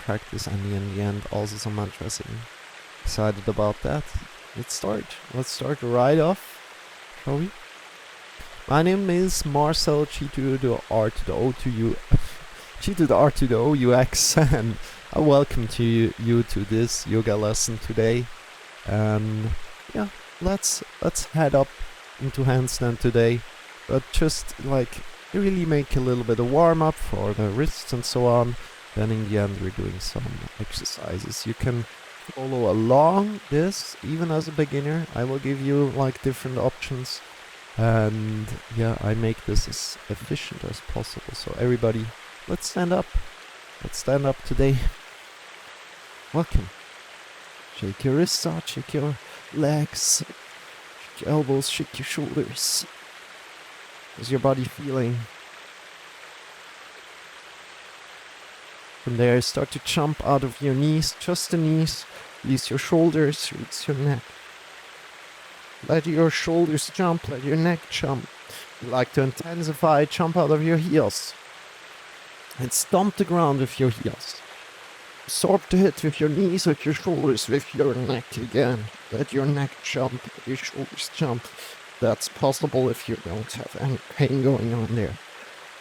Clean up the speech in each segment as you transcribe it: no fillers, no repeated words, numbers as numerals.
practice and in the end also some mantras. Excited about that. Let's start right off, shall we? My name is Marcel, G to the R to the O to U, G to the R to the O UX, and I welcome you to this yoga lesson today. And yeah, let's head up into handstand today, but just like really make a little bit of warm up for the wrists and so on. Then in the end we're doing some exercises. You can follow along this even as a beginner. I will give you like different options, and yeah, I make this as efficient as possible. So everybody, let's stand up today. Welcome. Shake your wrists out, shake your legs, shake your elbows, shake your shoulders. How's your body feeling? From there, start to jump out of your knees, just the knees. Release your shoulders, release your neck. Let your shoulders jump, let your neck jump. You like to intensify, jump out of your heels. And stomp the ground with your heels. Absorb the hit with your knees, with your shoulders, with your neck again. Let your neck jump, let your shoulders jump. That's possible if you don't have any pain going on there.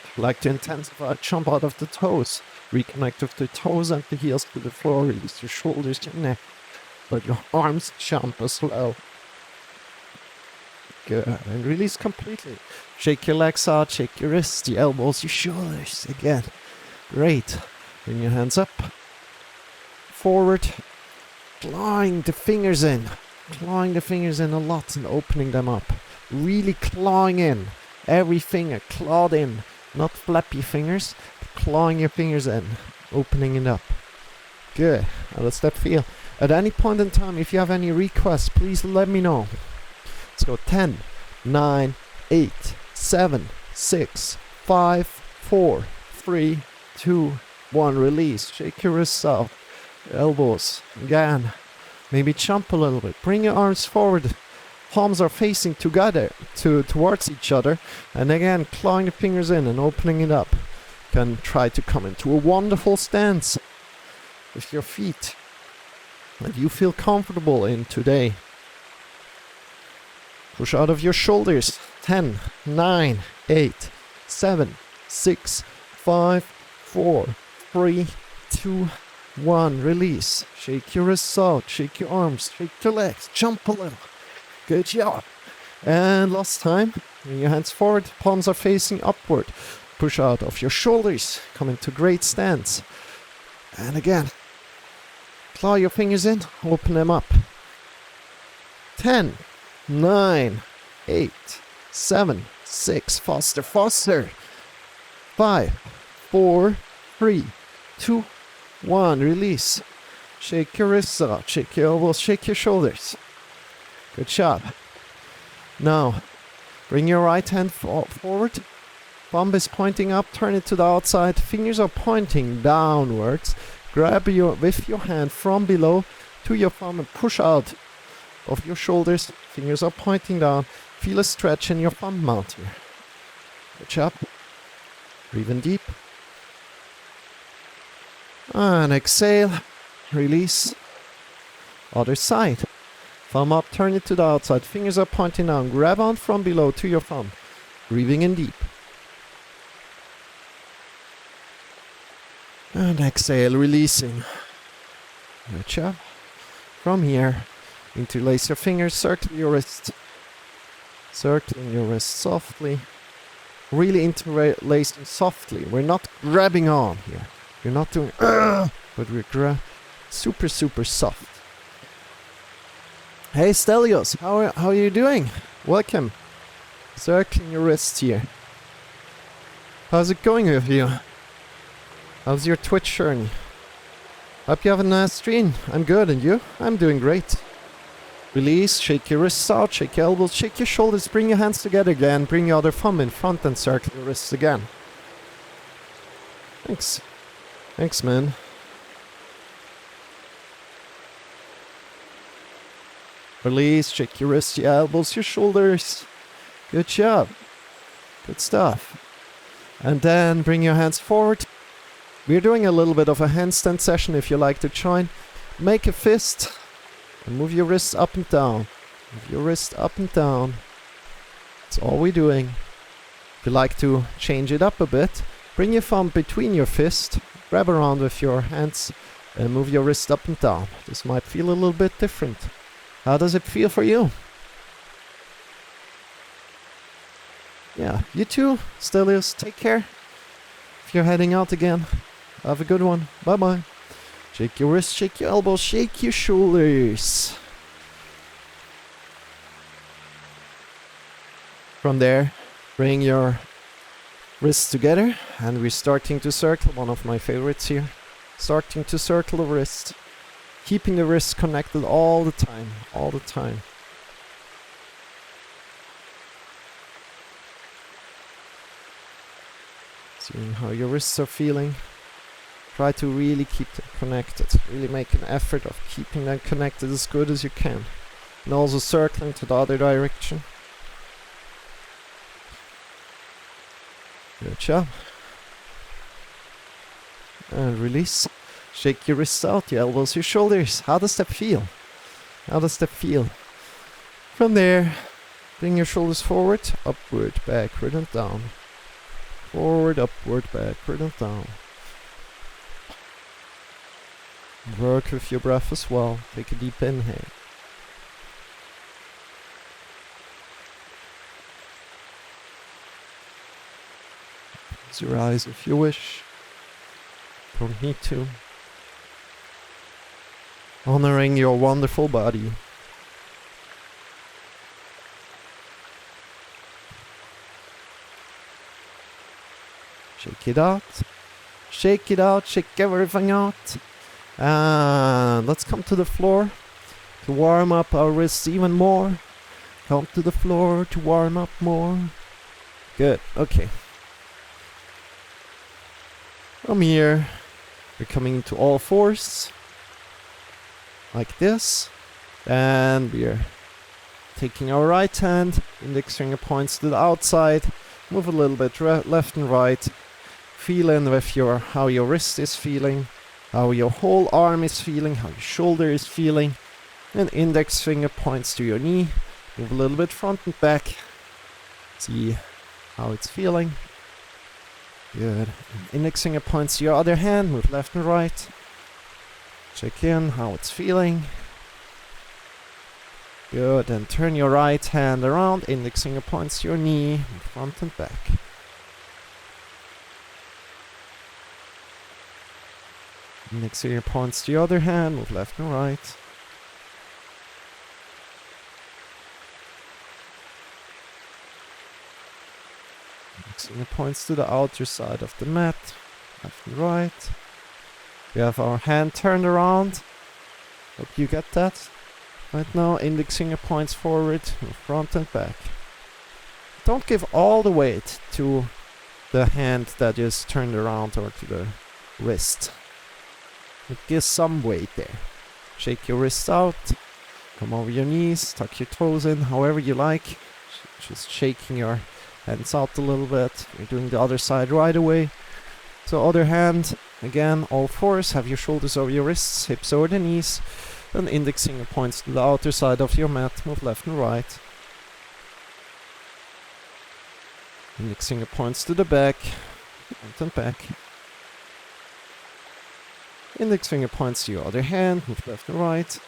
If you like to intensify, jump out of the toes. Reconnect with the toes and the heels to the floor. Release your shoulders, your neck. Let your arms jump as well. Good. And release completely. Shake your legs out, shake your wrists, your elbows, your shoulders. Again. Great. Bring your hands up. Forward. Clawing the fingers in. Clawing the fingers in a lot and opening them up. Really clawing in. Every finger clawed in. Not flappy fingers. Clawing your fingers in. Opening it up. Good. How does that feel? At any point in time, if you have any requests, please let me know. Let's go 10, 9, 8, 7, 6, 5, 4, 3, 2, 1. Release. Shake your wrists out. Your elbows. Again. Maybe jump a little bit. Bring your arms forward. Palms are facing together, towards each other. And again, clawing the fingers in and opening it up. You can try to come into a wonderful stance with your feet that you feel comfortable in today. Push out of your shoulders. 10, 9, 8, 7, 6, 5, 4, 3, 2, 1. Release. Shake your wrists out. Shake your arms. Shake your legs. Jump a little. Good job. And last time. Bring your hands forward. Palms are facing upward. Push out of your shoulders. Come into great stance. And again. Claw your fingers in. Open them up. 10, 9, 8, 7, 6. Faster, faster. 5, 4, 3, 2, 1. Release. Shake your wrists out. Shake your elbows. Shake your shoulders. Good job. Now, bring your right hand forward. Thumb is pointing up. Turn it to the outside. Fingers are pointing downwards. Grab with your hand from below to your thumb and push out of your shoulders. Fingers are pointing down. Feel a stretch in your thumb mount here. Good job. Breathe in deep. And exhale. Release. Other side. Thumb up, turn it to the outside. Fingers are pointing down. Grab on from below to your thumb. Breathing in deep. And exhale, releasing. Good job. From here, interlace your fingers, circle your wrist. Circling your wrist softly. Really interlacing softly. We're not grabbing on here. You're not doing but we're super, super soft. Hey Stelios, how are you doing? Welcome. Circling your wrists here. How's it going with you? How's your Twitch journey? Hope you have a nice stream. I'm good, and you? I'm doing great. Release, shake your wrists out, shake your elbows, shake your shoulders, bring your hands together again, bring your other thumb in front and circle your wrists again. Thanks. Thanks, man. Release, shake your wrists, your elbows, your shoulders. Good job. Good stuff. And then bring your hands forward. We're doing a little bit of a handstand session if you like to join. Make a fist and move your wrists up and down. Move your wrist up and down. That's all we're doing. If you like to change it up a bit, bring your thumb between your fist, grab around with your hands and move your wrist up and down. This might feel a little bit different. How does it feel for you? Yeah, you too, Stelios. Take care. If you're heading out again, have a good one. Bye-bye. Shake your wrists, shake your elbows, shake your shoulders. From there, bring your wrists together and we're starting to circle, one of my favorites here. Starting to circle the wrist. Keeping the wrists connected all the time, all the time. Seeing how your wrists are feeling. Try to really keep them connected. Really make an effort of keeping them connected as good as you can. And also circling to the other direction. Good job. And release. Shake your wrists out, your elbows, your shoulders. How does that feel? How does that feel? From there, bring your shoulders forward, upward, backward and down. Forward, upward, backward and down. Work with your breath as well. Take a deep inhale. Close your eyes if you wish. Don't need to. Honoring your wonderful body. Shake it out. Shake it out. Shake everything out. And let's come to the floor to warm up our wrists even more. Come to the floor to warm up more. Good. Okay. From here, we're coming into all fours. Like this. And we're taking our right hand, index finger points to the outside. Move a little bit left and right. Feel in with how your wrist is feeling, how your whole arm is feeling, how your shoulder is feeling. And index finger points to your knee. Move a little bit front and back. See how it's feeling. Good. And index finger points to your other hand. Move left and right. Check in how it's feeling. Good. And turn your right hand around. Index finger points to your knee. Front and back. Index finger points to your other hand. Move left and right. Index finger points to the outer side of the mat. Left and right. We have our hand turned around. Hope you get that. Right now, index finger points forward, front and back. Don't give all the weight to the hand that is turned around or to the wrist. But give some weight there. Shake your wrists out. Come over your knees, tuck your toes in, however you like. Just shaking your hands out a little bit. You're doing the other side right away. So other hand, again, all fours, have your shoulders over your wrists, hips over the knees, then index finger points to the outer side of your mat, move left and right. Index finger points to the back, front and back. Index finger points to your other hand, move left and right.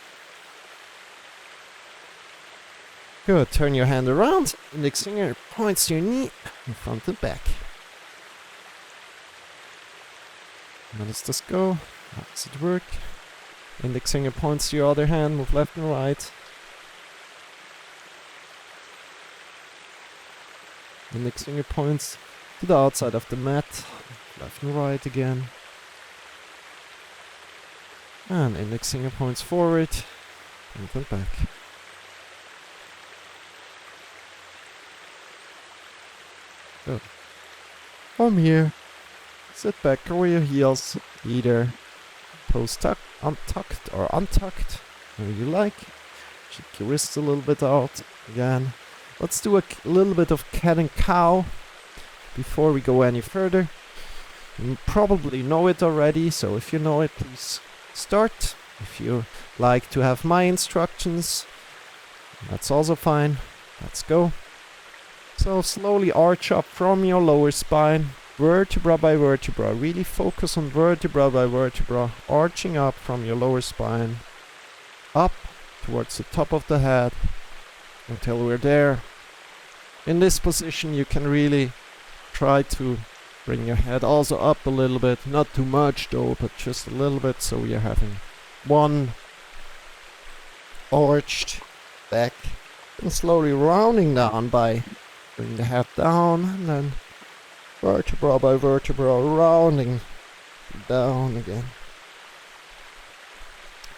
Good, turn your hand around, index finger points to your knee, front and back. How does this go? How does it work? Index finger points to your other hand, move left and right. Index finger points to the outside of the mat, left and right again. And index finger points forward, front and back. Good. From here, sit back over your heels, either toes untucked or untucked, whatever you like. Shake your wrists a little bit out. Again, let's do a little bit of cat and cow before we go any further. You probably know it already, so if you know it, please start. If you like to have my instructions, that's also fine. Let's go. So slowly arch up from your lower spine, vertebra by vertebra. Really focus on vertebra by vertebra, arching up from your lower spine, up towards the top of the head until we're there. In this position, you can really try to bring your head also up a little bit, not too much though, but just a little bit, so you're having one arched back, and slowly rounding down by bring the head down, and then vertebra by vertebra rounding down again,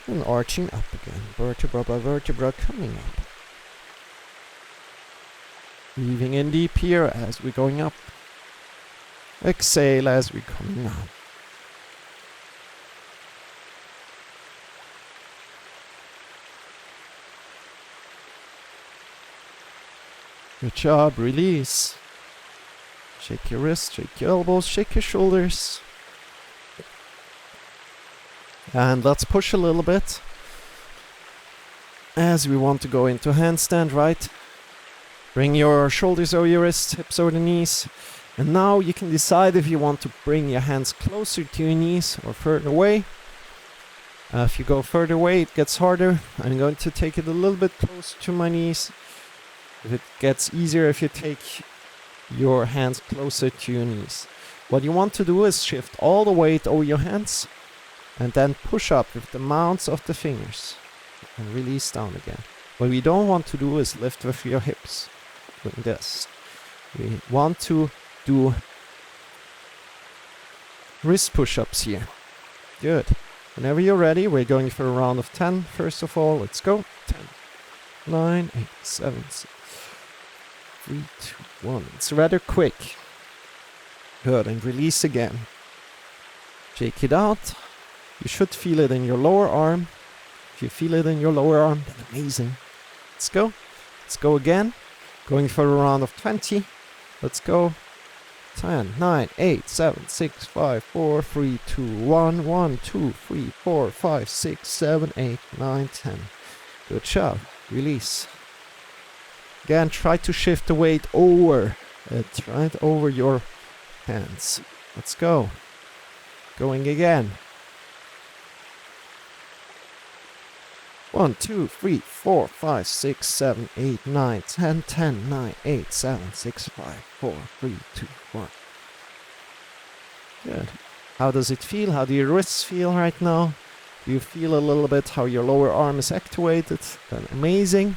and arching up again, vertebra by vertebra coming up. Breathing in deep here as we're going up. Exhale as we're coming down. Good job, release. Shake your wrists, shake your elbows, shake your shoulders. And let's push a little bit. As we want to go into handstand, right? Bring your shoulders over your wrists, hips over the knees. And now you can decide if you want to bring your hands closer to your knees or further away. If you go further away, it gets harder. I'm going to take it a little bit closer to my knees. It gets easier if you take your hands closer to your knees. What you want to do is shift all the weight over your hands and then push up with the mounts of the fingers and release down again. What we don't want to do is lift with your hips, doing this. We want to do wrist push-ups here. Good. Whenever you're ready, we're going for a round of 10. First of all, let's go. 10, 9, 8, 7, 6, 3, 2, 1. It's rather quick. Good, and release again. Shake it out. You should feel it in your lower arm. If you feel it in your lower arm, then amazing. Let's go. Let's go again. Going for a round of 20. Let's go. 10, 9, 8, 7, 6, 5, 4, 3, 2, 1, 1, 2, 3, 4, 5, 6, 7, 8, 9, 10. Good job. Release. Again, try to shift the weight over it, right over your hands. Let's go. Going again. 1, 2, 3, 4, 5, 6, 7, 8, 9, 10, 10, 9, 8, 7, 6, 5, 4, 3, 2, 1. Good. How does it feel? How do your wrists feel right now? Do you feel a little bit how your lower arm is activated? Then amazing.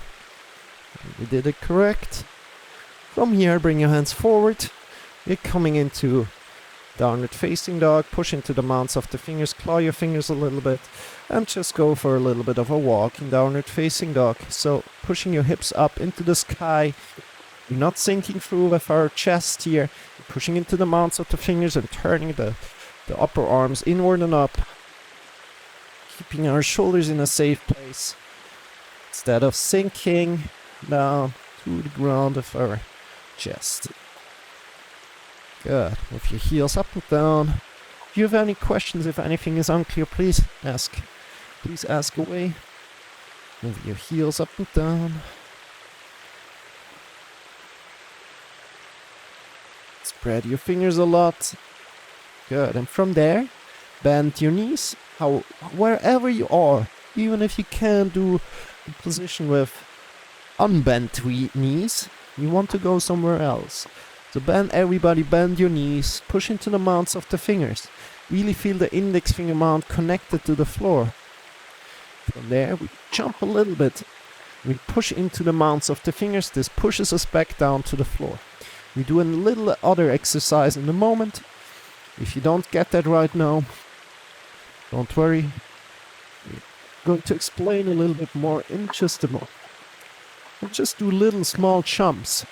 You did it correct. From here, bring your hands forward. You're coming into downward facing dog. Push into the mounts of the fingers. Claw your fingers a little bit. And just go for a little bit of a walk in downward facing dog. So pushing your hips up into the sky. You're not sinking through with our chest here. You're pushing into the mounts of the fingers and turning the upper arms inward and up. Keeping our shoulders in a safe place. Instead of sinking down to the ground of our chest. Good. With your heels up and down. If you have any questions, if anything is unclear, please ask. Please ask away. Move your heels up and down. Spread your fingers a lot. Good. And from there, bend your knees. Wherever you are, even if you can't do the position with unbent knees, you want to go somewhere else. So everybody bend your knees, push into the mounts of the fingers. Really feel the index finger mount connected to the floor. From there, we jump a little bit. We push into the mounts of the fingers. This pushes us back down to the floor. We do a little other exercise in a moment. If you don't get that right now, don't worry. We're going to explain a little bit more in just a moment. And just do little small jumps,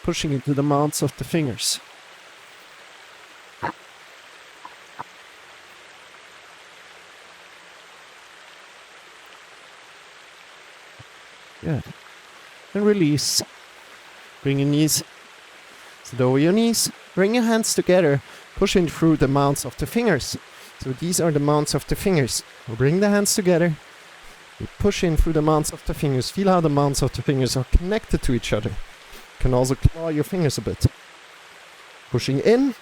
pushing into the mounts of the fingers. Good. And release. Bring your knees. Sit over your knees. Bring your hands together. pushing through the mounts of the fingers. So these are the mounts of the fingers. We'll bring the hands together. We push in through the mounts of the fingers. Feel how the mounts of the fingers are connected to each other. You can also claw your fingers a bit. Pushing in.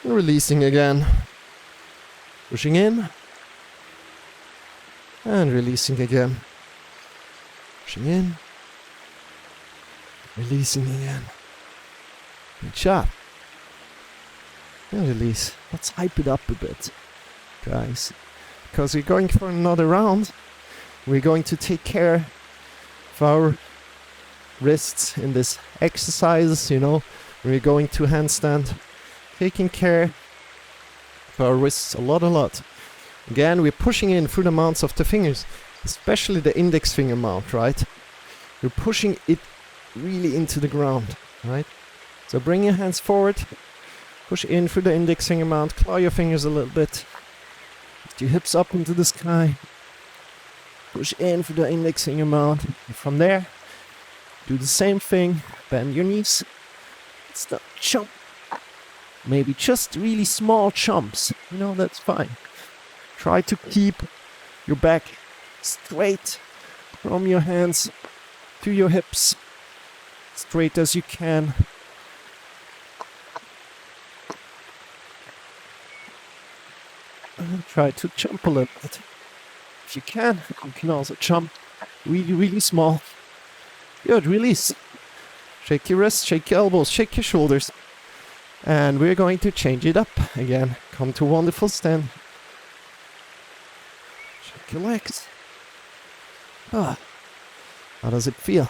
And releasing again. Pushing in. And releasing again. Pushing in. Releasing again. Good job. And release. Let's hype it up a bit, guys. Because we're going for another round. We're going to take care of our wrists in this exercise, you know. We're going to handstand. Taking care of our wrists a lot. Again, we're pushing in through the mounts of the fingers. Especially the index finger mount, right? We're pushing it really into the ground, right? So bring your hands forward. Push in through the index finger mount. Claw your fingers a little bit. Lift your hips up into the sky. Push in through the index finger mount. And from there, do the same thing. Bend your knees. Stop. Jump. Maybe just really small jumps. You know, that's fine. Try to keep your back straight from your hands to your hips. Straight as you can. And try to jump a little bit. If you can also jump really small. Good, release. Shake your wrists, shake your elbows, shake your shoulders. And we're going to change it up again. Come to wonderful stand. Shake your legs. How does it feel?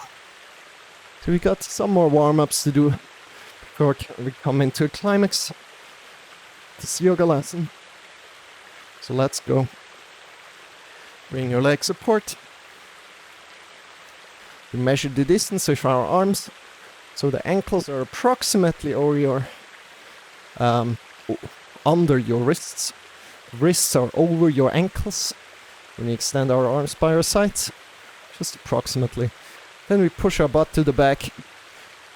So we got some more warm-ups to do before we come into a climax. This yoga lesson. So let's go. Bring your legs apart. We measure the distance with our arms. So the ankles are approximately over your under your wrists. Wrists are over your ankles. When we extend our arms by our sides, just approximately. Then we push our butt to the back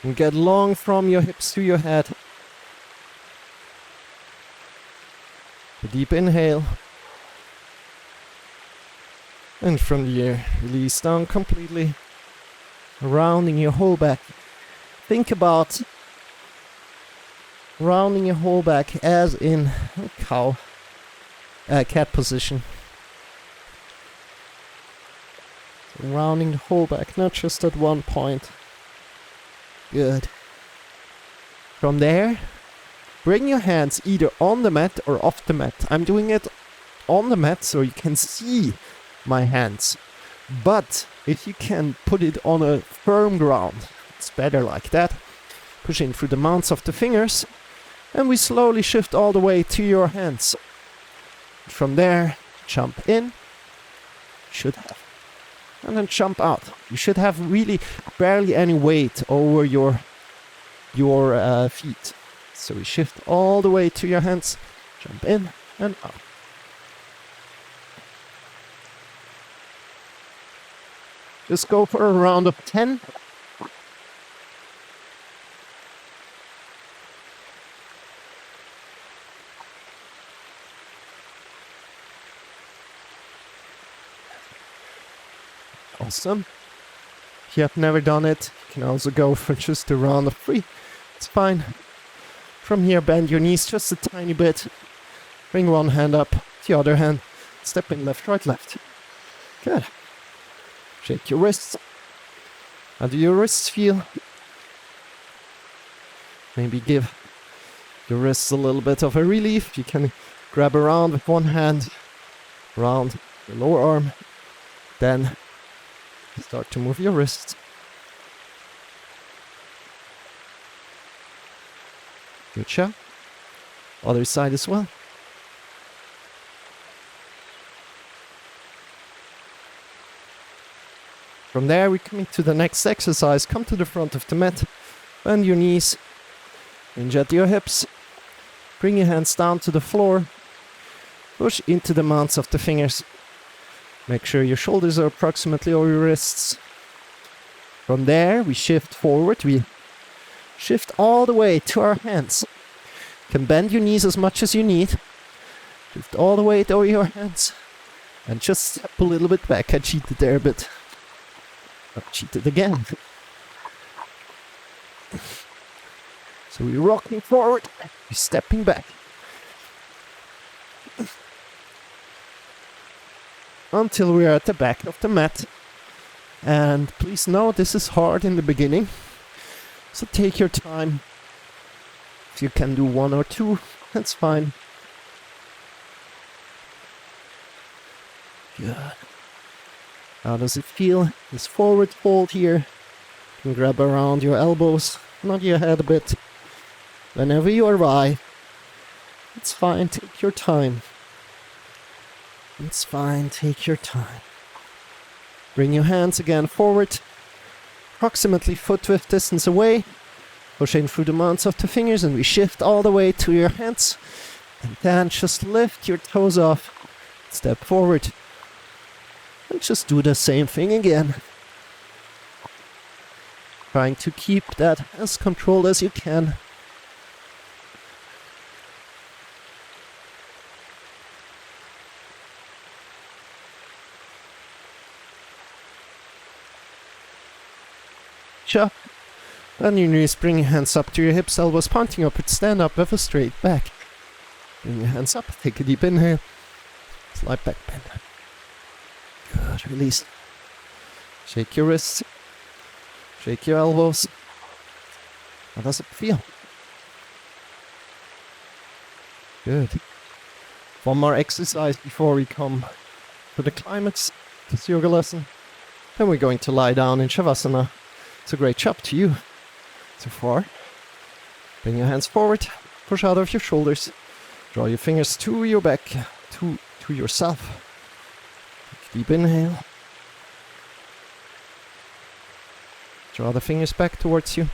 and get long from your hips to your head. A deep inhale. And from the air, release down completely, rounding your whole back. Think about rounding your whole back as in a cat position. So rounding the whole back, not just at one point. Good. From there, bring your hands either on the mat or off the mat. I'm doing it on the mat so you can see my hands. But if you can put it on a firm ground, it's better like that. Push in through the mounts of the fingers. And we slowly shift all the way to your hands. From there, jump in. Should have. And then jump out. You should have really barely any weight over your feet. So we shift all the way to your hands. Jump in and out. Just go for a round of 10. Awesome. If you have never done it, you can also go for just a round of 3. It's fine. From here, bend your knees just a tiny bit. Bring one hand up, the other hand. Step in left, right, left. Good. Shake your wrists. How do your wrists feel? Maybe give your wrists a little bit of a relief. You can grab around with one hand, around the lower arm. Then start to move your wrists. Good job. Other side as well. From there, we come into the next exercise. Come to the front of the mat. Bend your knees. Hinge at your hips. Bring your hands down to the floor. Push into the mounts of the fingers. Make sure your shoulders are approximately over your wrists. From there, we shift forward. We shift all the way to our hands. can bend your knees as much as you need. Lift all the weight over your hands. And just step a little bit back. I cheated there a bit. I've cheated again. So we're rocking forward, we're stepping back. Until we're at the back of the mat. And please know this is hard in the beginning. So take your time. If you can do 1 or 2, that's fine. Good. How does it feel? This forward fold here. You can grab around your elbows, nod your head a bit. Whenever you arrive, it's fine, take your time. It's fine, take your time. Bring your hands again forward, approximately foot width distance away. Push in through the mounts of the fingers and we shift all the way to your hands. And then just lift your toes off, step forward. And just do the same thing again. Trying to keep that as controlled as you can. Up. Bend your knees, bring your hands up to your hips, elbows pointing upward, stand up with a straight back. Bring your hands up, take a deep inhale, slide back, bend. Good, release. Shake your wrists, shake your elbows. How does it feel? Good. One more exercise before we come to the climax, this yoga lesson. Then we're going to lie down in Shavasana. It's a great job to you so far. Bring your hands forward, push out of your shoulders, draw your fingers to your back, to yourself. Take a deep inhale. Draw the fingers back towards you.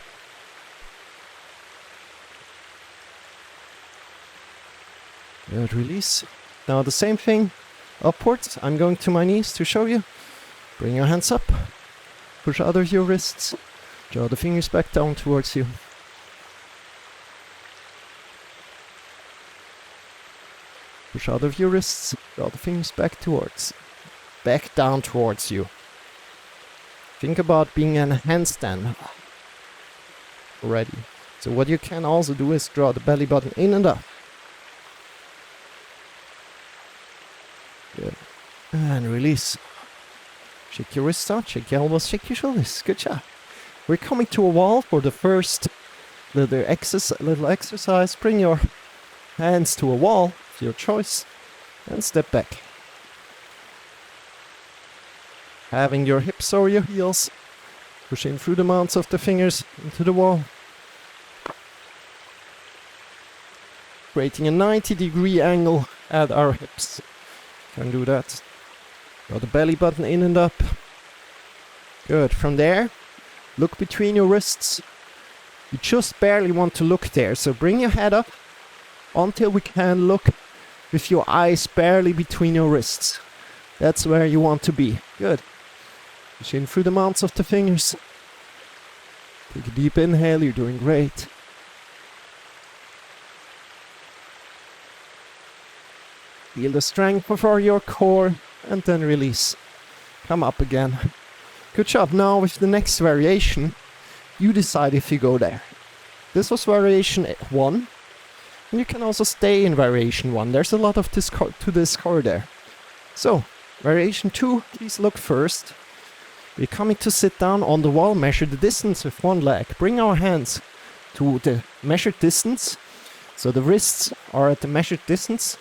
Good, release. Now the same thing, upwards. I'm going to my knees to show you. Bring your hands up. Push out of your wrists. Draw the fingers back down towards you. Push out of your wrists. Draw the fingers back down towards you. Think about being in a handstand already. So what you can also do is draw the belly button in and up. Good. And release. Shake your wrists out, shake your elbows, shake your shoulders. Good job. We're coming to a wall for the first little exercise. Bring your hands to a wall, of your choice, and step back. Having your hips over your heels, push in through the mounts of the fingers into the wall. Creating a 90-degree angle at our hips. Can do that. Draw the belly button in and up. Good. From there, look between your wrists. You just barely want to look there. So bring your head up until we can look with your eyes barely between your wrists. That's where you want to be. Good. Push in through the mounts of the fingers. Take a deep inhale. You're doing great. Feel the strength for your core. And then release. Come up again. Good job. Now with the next variation, you decide if you go there. This was variation 1. And you can also stay in variation 1. There's a lot of to discover there. So, variation 2, please look first. We're coming to sit down on the wall, measure the distance with one leg. Bring our hands to the measured distance. So the wrists are at the measured distance.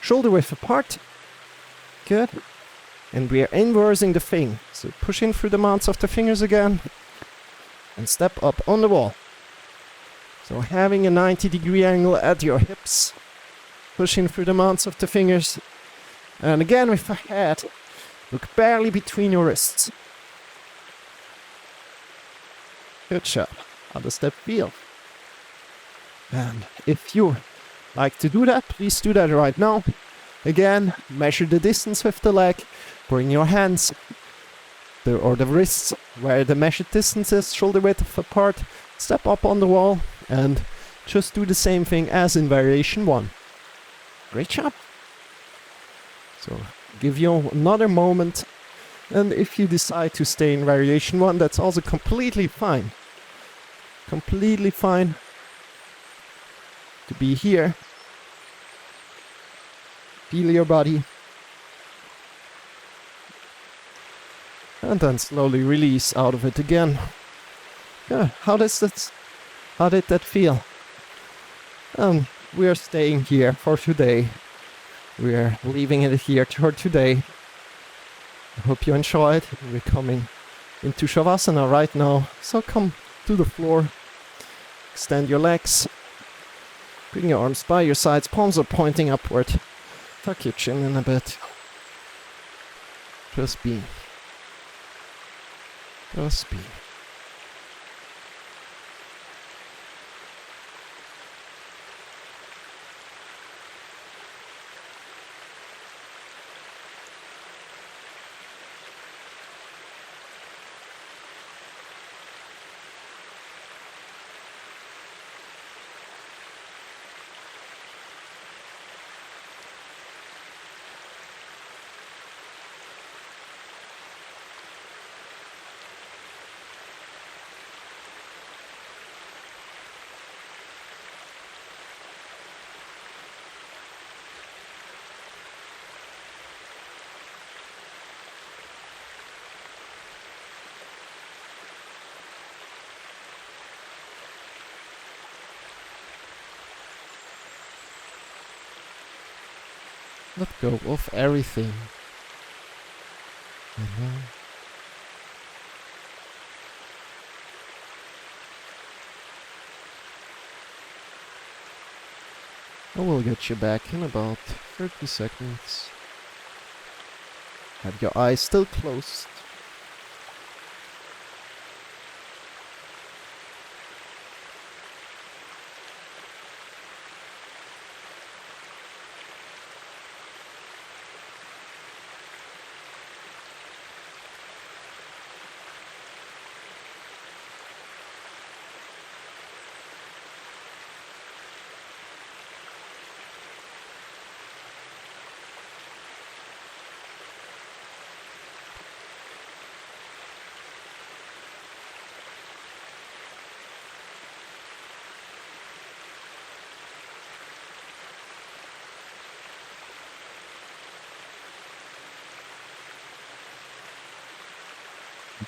Shoulder width apart. Good. And we are inversing the thing. So push in through the mounts of the fingers again. And step up on the wall. So having a 90-degree angle at your hips. Push in through the mounts of the fingers. And again with the head. Look barely between your wrists. Good job. How does that feel? And if you like to do that, please do that right now. Again, measure the distance with the leg. Bring your hands or the wrists where the measured distance is, shoulder width apart. Step up on the wall and Just do the same thing as in variation 1. Great job. So, give you another moment. And if you decide to stay in variation 1, that's also completely fine. Completely fine to be here. Feel your body. And then slowly release out of it again. Yeah, how did that feel? We are staying here for today. We are leaving it here for today. I hope you enjoyed. We're coming into Shavasana right now. So come to the floor. Extend your legs. Bring your arms by your sides. Palms are pointing upward. Tuck your chin in a bit. Just be. Just be. Let go of everything. I will get you back in about 30 seconds. Have your eyes still closed.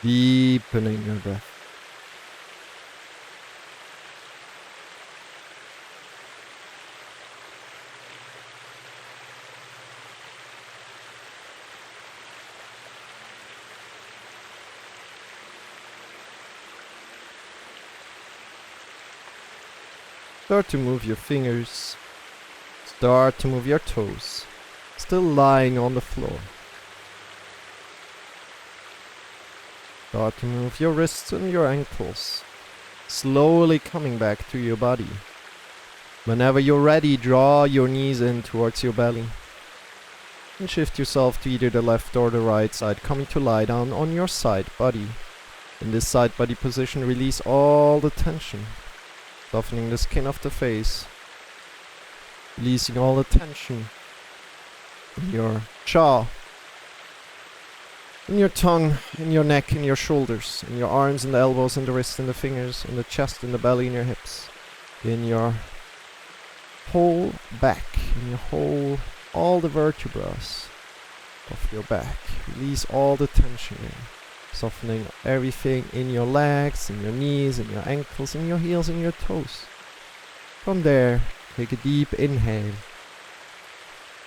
Deepening your breath. Start to move your fingers. Start to move your toes. Still lying on the floor. Start to move your wrists and your ankles, slowly coming back to your body. Whenever you're ready, draw your knees in towards your belly. And shift yourself to either the left or the right side, coming to lie down on your side body. In this side body position, release all the tension, softening the skin of the face, releasing all the tension in your jaw, in your tongue, in your neck, in your shoulders, in your arms, in the elbows, in the wrists, in the fingers, in the chest, in the belly, in your hips, in your whole back, in your whole, all the vertebrae of your back. Release all the tension in, softening everything in your legs, in your knees, in your ankles, in your heels, in your toes. From there, take a deep inhale,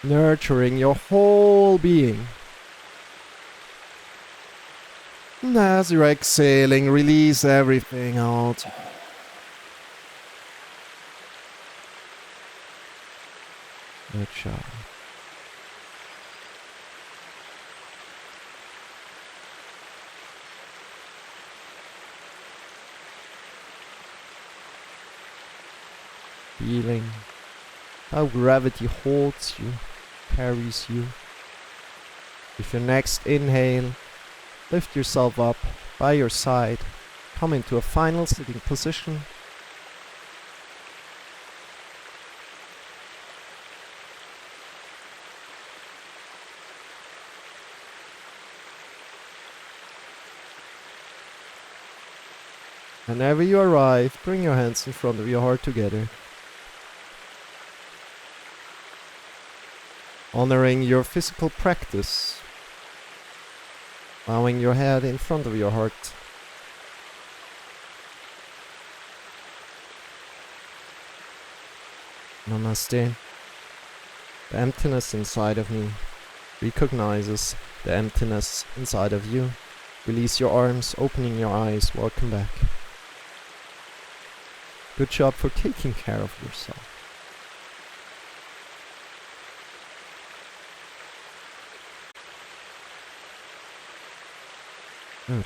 nurturing your whole being. And as you're exhaling, release everything out. Good job. Feeling how gravity holds you, carries you. With your next inhale, lift yourself up by your side, come into a final sitting position. Whenever you arrive, bring your hands in front of your heart together. Honoring your physical practice. Bowing your head in front of your heart. Namaste. The emptiness inside of me recognizes the emptiness inside of you. Release your arms, opening your eyes. Welcome back. Good job for taking care of yourself. Good.